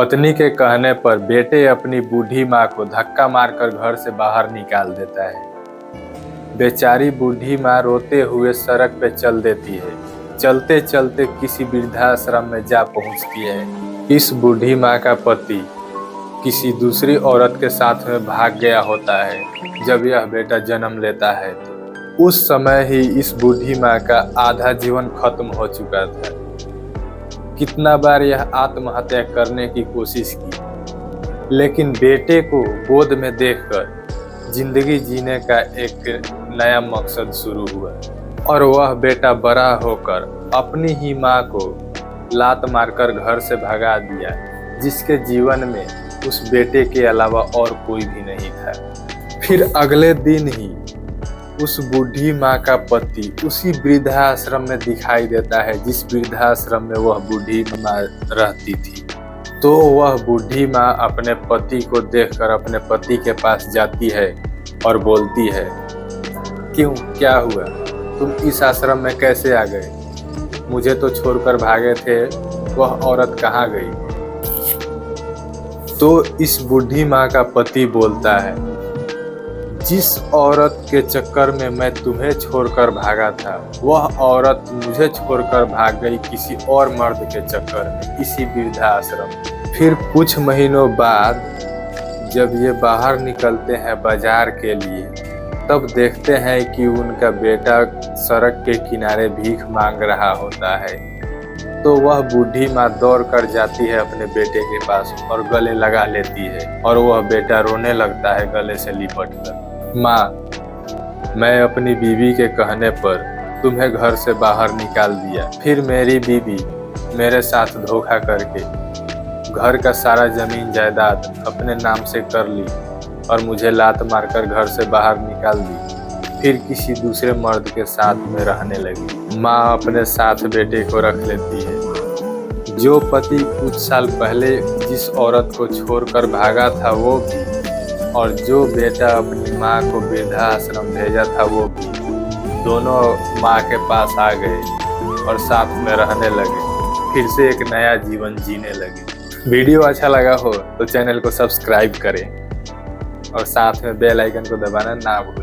पत्नी के कहने पर बेटे अपनी बूढ़ी माँ को धक्का मारकर घर से बाहर निकाल देता है। बेचारी बूढ़ी माँ रोते हुए सड़क पे चल देती है। चलते चलते किसी वृद्धाश्रम में जा पहुंचती है। इस बूढ़ी माँ का पति किसी दूसरी औरत के साथ में भाग गया होता है। जब यह बेटा जन्म लेता है तो उस समय ही इस बूढ़ी माँ का आधा जीवन खत्म हो चुका था। कितना बार यह आत्महत्या करने की कोशिश की, लेकिन बेटे को गोद में देखकर जिंदगी जीने का एक नया मकसद शुरू हुआ और वह बेटा बड़ा होकर अपनी ही माँ को लात मारकर घर से भगा दिया, जिसके जीवन में उस बेटे के अलावा और कोई भी नहीं था। फिर अगले दिन ही उस बूढ़ी माँ का पति उसी वृद्धाश्रम में दिखाई देता है जिस वृद्धाश्रम में वह बूढ़ी माँ रहती थी। तो वह बूढ़ी माँ अपने पति को देखकर अपने पति के पास जाती है और बोलती है, क्यों, क्या हुआ, तुम इस आश्रम में कैसे आ गए? मुझे तो छोड़कर भागे थे, वह औरत कहाँ गई? तो इस बूढ़ी माँ का पति बोलता है, जिस औरत के चक्कर में मैं तुम्हें छोड़कर भागा था, वह औरत मुझे छोड़कर भाग गई किसी और मर्द के चक्कर में, इसी वृद्धाश्रम। फिर कुछ महीनों बाद जब ये बाहर निकलते हैं बाजार के लिए, तब देखते हैं कि उनका बेटा सड़क के किनारे भीख मांग रहा होता है। तो वह बूढ़ी माँ दौड़ कर जाती है अपने बेटे के पास और गले लगा लेती है और वह बेटा रोने लगता है गले से लिपट कर। माँ, मैं अपनी बीवी के कहने पर तुम्हें घर से बाहर निकाल दिया, फिर मेरी बीवी मेरे साथ धोखा करके घर का सारा जमीन जायदाद अपने नाम से कर ली और मुझे लात मारकर घर से बाहर निकाल दी। फिर किसी दूसरे मर्द के साथ में रहने लगी। माँ अपने साथ बेटे को रख लेती है। जो पति कुछ साल पहले जिस औरत को छोड़कर भागा था वो भी, और जो बेटा अपनी माँ को वृद्धाश्रम भेजा था वो भी, दोनों माँ के पास आ गए और साथ में रहने लगे, फिर से एक नया जीवन जीने लगे। वीडियो अच्छा लगा हो तो चैनल को सब्सक्राइब करें और साथ में बेल आइकन को दबाना ना भूलें।